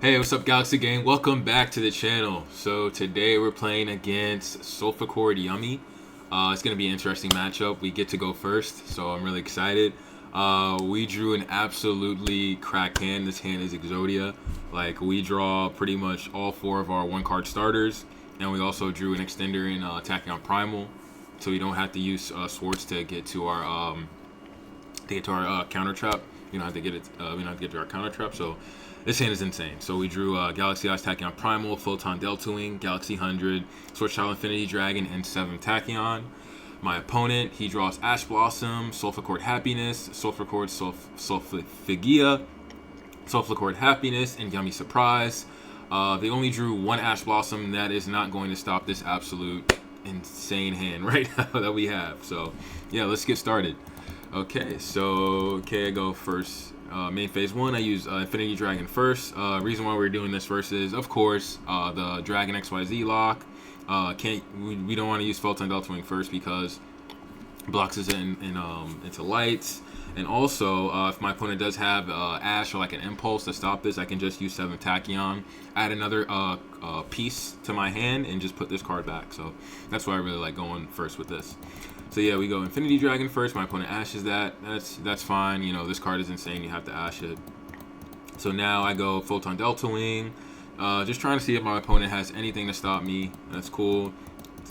Hey, what's up, Galaxy Gang? Welcome back to the channel. So today we're playing against Solfachord Yummy. It's gonna be an interesting matchup. We get to go first, so I'm really excited. We drew an absolutely cracked hand. This hand is Exodia. Like, we draw pretty much all four of our one-card starters, and we also drew an extender in Tachyon Primal, so we don't have to use swords to get to our counter trap. You don't have to get it. We don't have to get to our counter trap. So this hand is insane. So we drew Galaxy Eyes Tachyon Primal, Photon Delta Wing, Galaxy 100, Swordchild Infinity Dragon, and 7 Tachyon. My opponent, he draws Ash Blossom, Solfachord Happiness, Solfachord Sulphigia, Solfachord Happiness, and Yummy Surprise. They only drew one Ash Blossom. That is not going to stop this absolute insane hand right now that we have. So yeah, let's get started. Okay, so I go first. Main phase 1, I use Infinity Dragon first. Reason why we're doing this first is, of course, the Dragon XYZ lock. We don't want to use Photon Delta Wing first because it blocks us into lights. And also, if my opponent does have Ash or like an Impulse to stop this, I can just use 7 Tachyon, add another piece to my hand, and just put this card back. So that's why I really like going first with this. So yeah, we go Infinity Dragon first. My opponent ashes that. That's fine. You know, this card is insane. You have to ash it. So now I go Photon Delta Wing. Just trying to see if my opponent has anything to stop me. That's cool.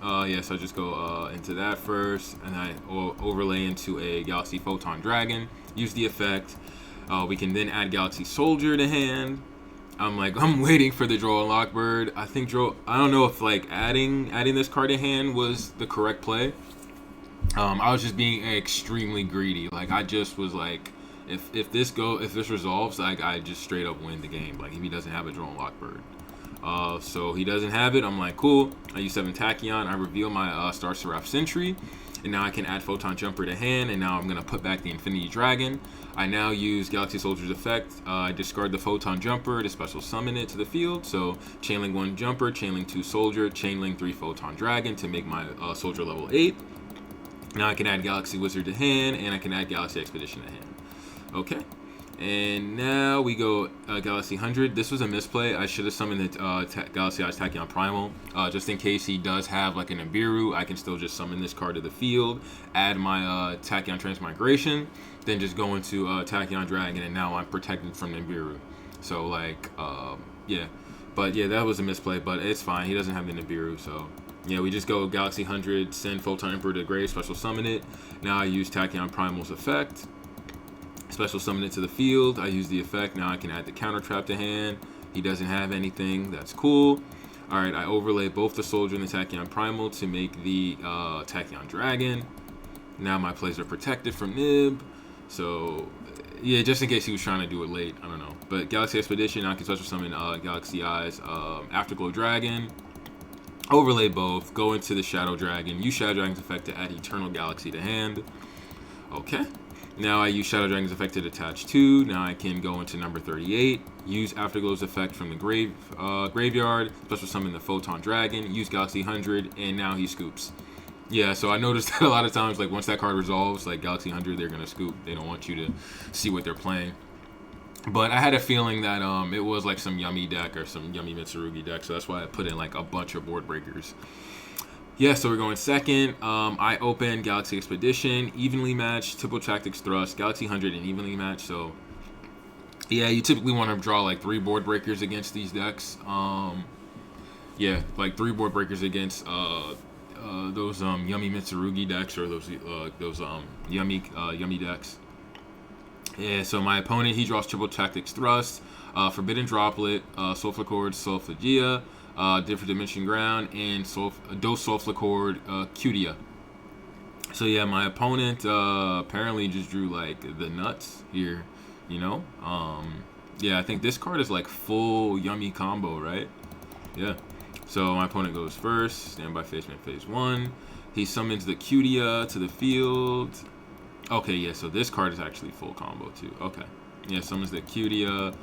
Yeah, so I just go into that first, and I overlay into a Galaxy Photon Dragon. Use the effect. We can then add Galaxy Soldier to hand. I'm waiting for the draw unlock bird. I don't know if like adding this card to hand was the correct play. I was just being extremely greedy. Like, I just was like, if this resolves, like, I just straight up win the game. Like, if he doesn't have a draw unlock bird. So he doesn't have it. I'm like, cool. I use 7 Tachyon. I reveal my Star Seraph Sentry, and now I can add Photon Jumper to hand, and now I'm gonna put back the Infinity Dragon. I now use Galaxy Soldier's effect. I discard the Photon Jumper to special summon it to the field. So chainlink 1 Jumper, chainlink 2 Soldier, chainlink 3 Photon Dragon to make my Soldier level 8. Now I can add Galaxy Wizard to hand, and I can add Galaxy Expedition to hand. Okay. And now we go Galaxy 100. This was a misplay. I should have summoned the Galaxy Eyes Tachyon Primal. Just in case he does have like an Nibiru, I can still just summon this card to the field, add my Tachyon Transmigration, then just go into Tachyon Dragon, and now I'm protected from Nibiru. So like, yeah. But yeah, that was a misplay, but it's fine. He doesn't have the Nibiru, so... Yeah, we just go Galaxy 100, send Photon Emperor to grave, special summon it. Now I use Tachyon Primal's effect, special summon it to the field. I use the effect. Now I can add the counter trap to hand. He doesn't have anything. That's cool. All right, I overlay both the Soldier and the Tachyon Primal to make the Tachyon Dragon. Now my plays are protected from Nib. So, yeah, just in case he was trying to do it late. I don't know. But Galaxy Expedition, I can special summon Galaxy Eyes, Afterglow Dragon. Overlay both, go into the Shadow Dragon, use Shadow Dragon's effect to add Eternal Galaxy to hand. Okay. Now I use Shadow Dragon's effect to detach 2. Now I can go into number 38, use Afterglow's effect from the graveyard, special summon the Photon Dragon, use Galaxy 100, and now he scoops. Yeah, so I noticed that a lot of times, like, once that card resolves, like Galaxy 100, they're going to scoop. They don't want you to see what they're playing. But I had a feeling that it was like some Yummy deck or some Yummy Mitsurugi deck, so that's why I put in like a bunch of board breakers. Yeah, so we're going second. I open Galaxy Expedition, evenly matched, Triple Tactics Thrust, Galaxy 100, and evenly matched. So yeah, you typically want to draw like 3 board breakers against these decks. Yeah, like 3 board breakers against those Yummy Mitsurugi decks or those Yummy decks. Yeah, so my opponent, he draws Triple Tactics Thrust, Forbidden Droplet, Solfachord Sulphigia, Different Dimension Ground, and Dose Solfachord Cutia. So yeah, my opponent apparently just drew like the nuts here, you know? Yeah, I think this card is like full Yummy combo, right? Yeah. So my opponent goes first, standby phase man phase 1. He summons the Cutia to the field. Okay, yeah, so this card is actually full combo too. Okay. Yeah, summons the Cutia,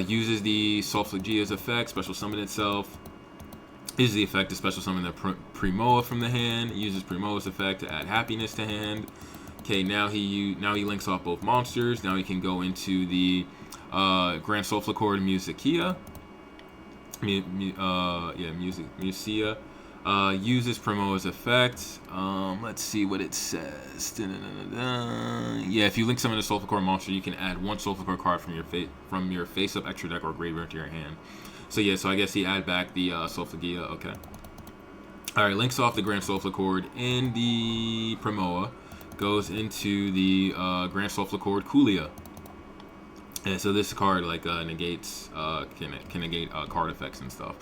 uses the Solfhigia's effect, special summon itself. Uses the effect to special summon the Primoa from the hand. Uses Primoa's effect to add Happiness to hand. Okay, now he links off both monsters. Now he can go into the Grand Solfachord Musicia. Musicia. Uses Promo's effect. Let's see what it says. Yeah, if you link summon a Solfachord monster, you can add one Solfachord card from your face-up extra deck or graveyard to your hand. So yeah, so I guess he add back the Solfagia. Okay. All right, links off the Grand Solfachord in the Promoa, goes into the Grand Solfachord Coolia. And so this card like negates can negate card effects and stuff,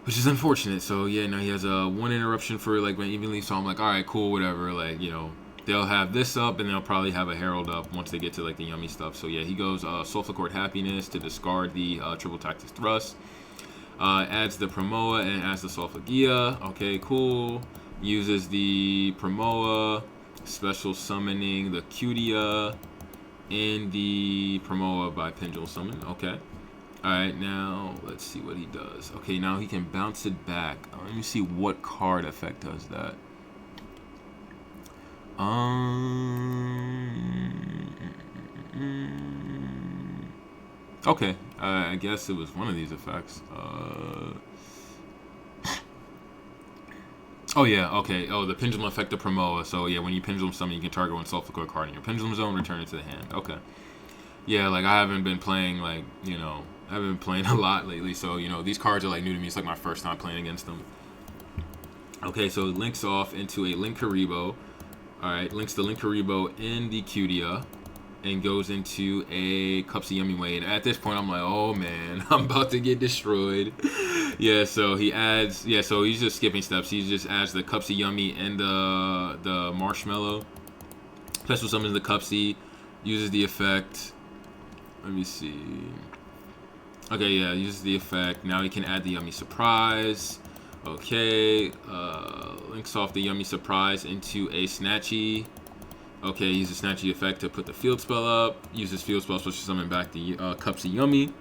which is unfortunate. So yeah, now he has one interruption for like when evenly. So I'm like, all right, cool, whatever. Like, you know, they'll have this up and they'll probably have a Herald up once they get to like the yummy stuff. So yeah, he goes Solfachord Happiness to discard the triple tactics thrust. Adds the Promoa and adds the Solfagia. Okay, cool. Uses the Promoa, special summoning the Cutia in the Promoa by Pendulum Summon. Okay. Alright, now let's see what he does. Okay, now he can bounce it back. Let me see what card effect does that. Okay, I guess it was one of these effects. Oh yeah, okay. Oh, the Pendulum effect of Promoa. So yeah, when you Pendulum Summon, you can target one Solfachord card in your Pendulum Zone, return it to the hand. Okay. Yeah, like I haven't been playing like, you know, I haven't been playing a lot lately, so you know, these cards are like new to me. It's like my first time playing against them. Okay, so it links off into a Linkuriboh. Alright, links the Linkuriboh in the Cutia and goes into a Cups of Yummy Way. And at this point, I'm like, oh man, I'm about to get destroyed. Yeah, so he adds, yeah, so he's just skipping steps. He just adds the Cups of Yummy and the Marshmallow. Special summons the Cupsy, uses the effect. Let me see. Okay, yeah, uses the effect. Now he can add the Yummy Surprise. Okay, links off the Yummy Surprise into a Snatchy. Okay, uses Snatchy effect to put the field spell up. Uses field spell special summon back the Cups of Yummy.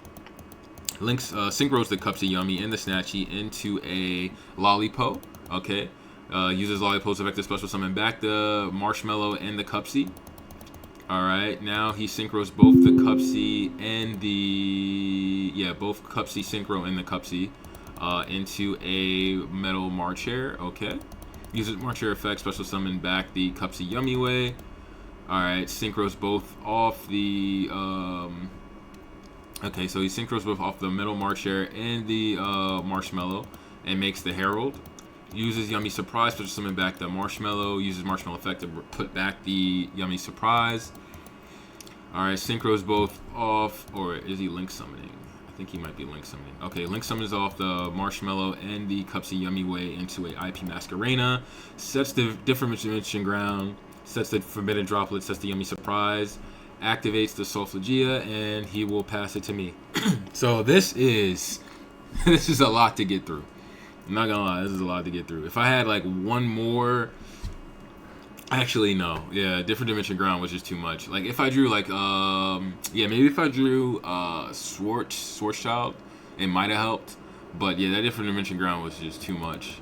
Links synchros the Cups of Yummy and the Snatchy into a Lollipop. Okay, uses Lollipop's effect to special summon back the Marshmallow and the Cupsy. Alright, now he synchros both the Cupsy and the... Yeah, both Cupsy synchro and the Cupsy into a Metal Marchair. Okay. Uses Marchair effect, special summon back the Cupsy Yummy Way. Alright, synchros both off the... Okay, so he synchros both off the Metal Marchair and the Marshmallow and makes the Herald. Uses Yummy Surprise, special summon back the Marshmallow. Uses Marshmallow effect to put back the Yummy Surprise. Alright, synchros both off, or is he link summoning? I think he might be link summoning. Okay, link summons off the Marshmallow and the Cupsy Yummy Way into a IP Masquerena. Sets the different dimension ground. Sets the Forbidden Droplet. Sets the Yummy Surprise. Activates the Solfagia, and he will pass it to me. So this is a lot to get through. I'm not gonna lie, this is a lot to get through. If I had like one more, actually no, yeah, different dimension ground was just too much. Like if I drew like yeah, maybe if I drew Schwarzschild, it might have helped. But yeah, that different dimension ground was just too much.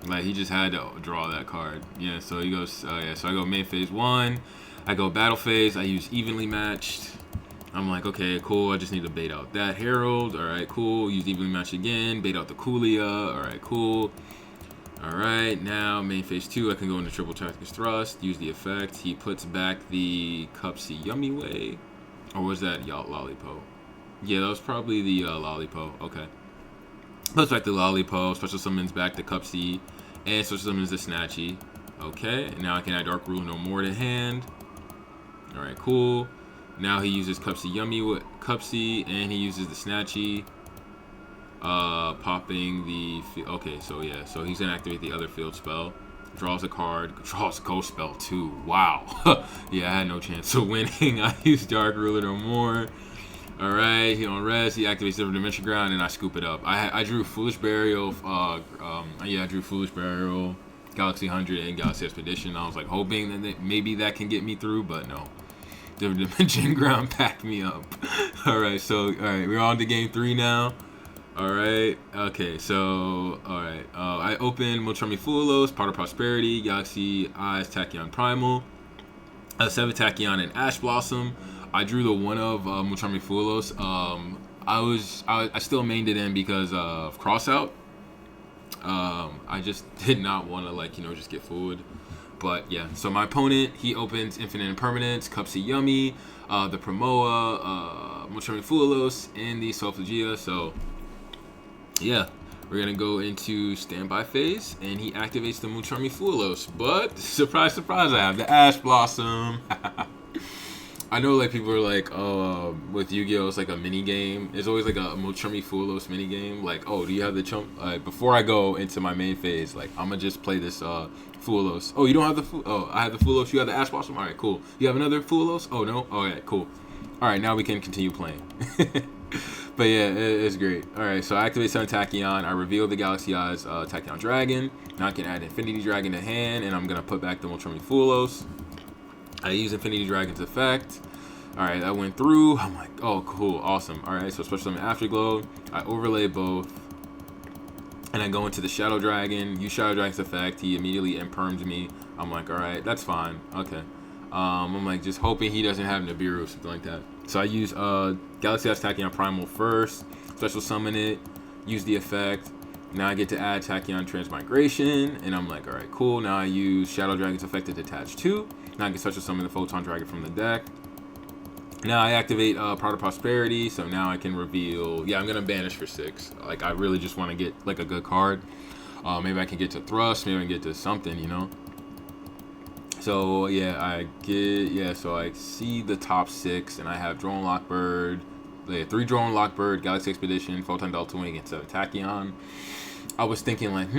Like he just had to draw that card. Yeah, so he goes. Yeah, so I go main phase 1. I go battle phase. I use evenly matched. I'm like, okay, cool. I just need to bait out that Herald. All right, cool. Use evenly matched again. Bait out the Coolia. All right, cool. All right, now main phase 2. I can go into triple tactics thrust. Use the effect. He puts back the Cupsy Yummy Way, or was that Lollipop? Yeah, that was probably the Lollipop. Okay. Puts back the Lollipop. Special summons back the Cupsy, and special summons the Snatchy. Okay, and now I can add Dark Rule No More to hand. All right, cool. Now he uses Cupsy Cupsy, and he uses the Snatchy. Popping the... Okay, so yeah. So he's going to activate the other field spell. Draws a card. Draws a ghost spell, too. Wow. Yeah, I had no chance of winning. I used Dark Ruler no more. All right, he on res. He activates Different Dimension Ground, and I scoop it up. I drew Foolish Burial. Yeah, I drew Foolish Burial, Galaxy 100, and Galaxy Expedition. I was like hoping that maybe that can get me through, but no. Different Dimension Ground packed me up. All right, so we're on to game 3 now. All right, okay, so all right, I open Motrami Fulos, Part of Prosperity, Galaxy Eyes, Tachyon Primal, 7 Tachyon and Ash Blossom. I drew the one of Muchami Fulos. I still mained it in because of cross out. I just did not want to like just get fooled. But yeah, so my opponent, he opens Infinite Impermanence, Cupsy Yummy, the Promoa, Muchami Fulos, and the Solfachord. So yeah, we're gonna go into standby phase, and he activates the Muchami Fulos. But surprise, surprise, I have the Ash Blossom. I know like people are like, oh, with Yu-Gi-Oh, it's like a mini game. It's always like a Muchami Fulos mini game. Like, oh, do you have the chump? Before I go into my main phase, like I'm gonna just play this Fulos. Oh, you don't have the oh, I have the Fulos. You have the Ash Blossom. All right, cool. You have another Fulos? Oh no. Oh yeah, cool. All right, now we can continue playing. But yeah, it's great. All right, so I activate Sun Tachyon. I reveal the Galaxy Eyes Tachyon Dragon. Now I can add Infinity Dragon to hand, and I'm gonna put back the Muchami Fulos. I use Infinity Dragon's effect. Alright, that went through. I'm like, oh, cool, awesome. Alright, so Special Summon Afterglow. I overlay both. And I go into the Shadow Dragon. Use Shadow Dragon's effect. He immediately imperms me. I'm like, alright, that's fine. Okay. I'm like, just hoping he doesn't have Nibiru or something like that. So I use Galaxy Eyes Tachyon Primal first. Special Summon it. Use the effect. Now I get to add Tachyon Transmigration. And I'm like, alright, cool. Now I use Shadow Dragon's effect to detach 2. Now I can Special Summon the Photon Dragon from the deck. Now I activate Proud of Prosperity, so now I can reveal. Yeah, I'm gonna banish for 6. Like I really just want to get like a good card. Maybe I can get to Thrust. Maybe I can get to something, So yeah, So I see the top 6, and I have Drone Lockbird, 3 Drone Lockbird, Galaxy Expedition, Photon Delta Wing, and 7 Tachyon. I was thinking like,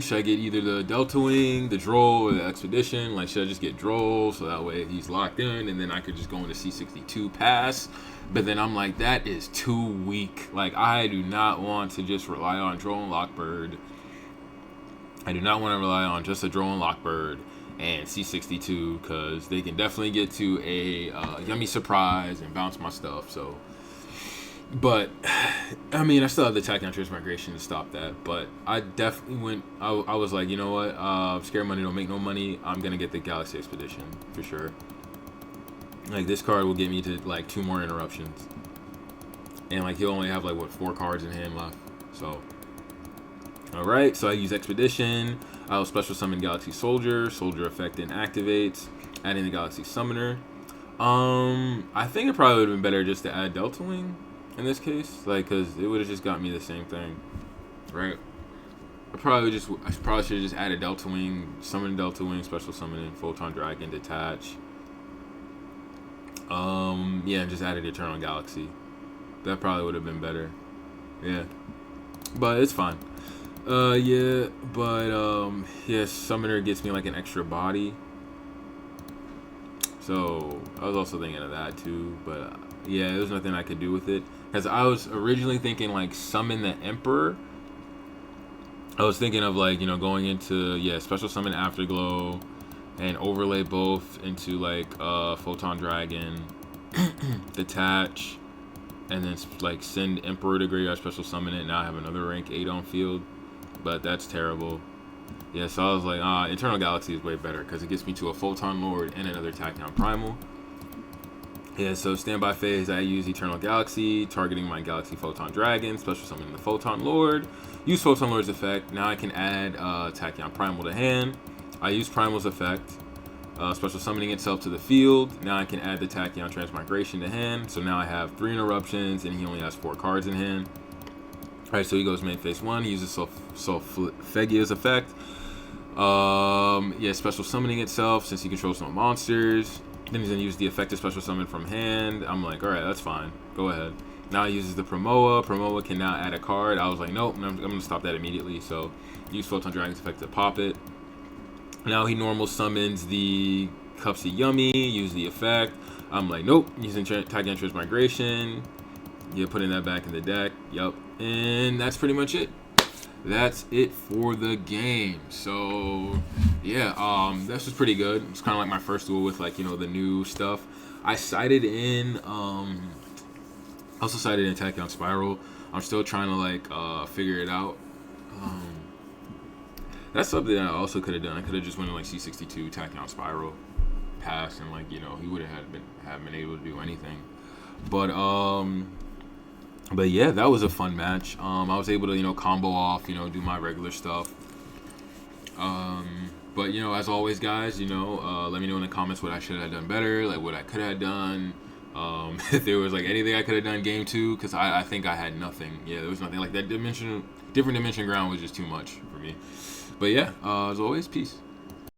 should I get either the Delta Wing, the Droll, or the Expedition? Like, should I just get Droll so that way he's locked in, and then I could just go into C62 pass? But then I'm like, that is too weak. Like, I do not want to just rely on Droll and Lockbird. I do not want to rely on just a Droll and Lockbird and C62, because they can definitely get to a Yummy Surprise and bounce my stuff, so... But, I mean, I still have the Tachyon Transmigration to stop that. But I definitely went... I was like, you know what? Scared money don't make no money. I'm going to get the Galaxy Expedition, for sure. Like, this card will get me to, like, 2 more interruptions. And, like, he'll only have, like, 4 cards in hand left. So, alright. So, I use Expedition. I'll Special Summon Galaxy Soldier. Soldier effect then activates. Adding the Galaxy Summoner. I think it probably would have been better just to add Delta Wing. In this case, like, because it would have just got me the same thing, right? I probably should have just added Delta Wing, summon Delta Wing, Special Summon, Photon Dragon, detach. Yeah, and just added Eternal Galaxy. That probably would have been better. Yeah, but it's fine. Yeah, Summoner gets me like an extra body. So I was also thinking of that too, but yeah, there's nothing I could do with it. Because I was originally thinking, like, summon the Emperor. I was thinking of, like, going into, Special Summon Afterglow and overlay both into, like, Photon Dragon, detach, and then, like, send Emperor to Graveyard, Special Summon it. Now I have another rank 8 on field. But that's terrible. Yeah, so I was like, Eternal Galaxy is way better because it gets me to a Photon Lord and another Tachyon Primal. Yeah, so standby phase, I use Eternal Galaxy, targeting my Galaxy Photon Dragon, Special Summon the Photon Lord, use Photon Lord's effect. Now I can add Tachyon Primal to hand. I use Primal's effect, Special Summoning itself to the field. Now I can add the Tachyon Transmigration to hand. So now I have 3 interruptions, and he only has 4 cards in hand. Alright, so he goes main phase 1, he uses Solfachord's effect. Special Summoning itself, since he controls no monsters. Then he's going to use the effective Special Summon from hand. I'm like, alright, that's fine. Go ahead. Now he uses the Promoa. Promoa can now add a card. I was like, nope, I'm going to stop that immediately. So, use Photon Dragon's effect to pop it. Now he normal summons the Cupsy Yummy. Use the effect. I'm like, nope. Using Tachyon Transmigration. Yeah, putting that back in the deck. Yup. And that's pretty much it. That's it for the game. So yeah, this was pretty good. It's kind of like my first duel with, like, the new stuff. I sided in also sided in Tachyon Spiral. I'm still trying to, like, figure it out. That's something I also could have done. I could have just went to, like, C62 Tachyon Spiral. passed, and like he would have been able to do anything. But yeah, that was a fun match. I was able to combo off, do my regular stuff. But as always, guys, let me know in the comments what I should have done better, like what I could have done. If there was like anything I could have done game 2, because I think I had nothing. Yeah, there was nothing like that different dimension ground was just too much for me. But yeah, as always, peace.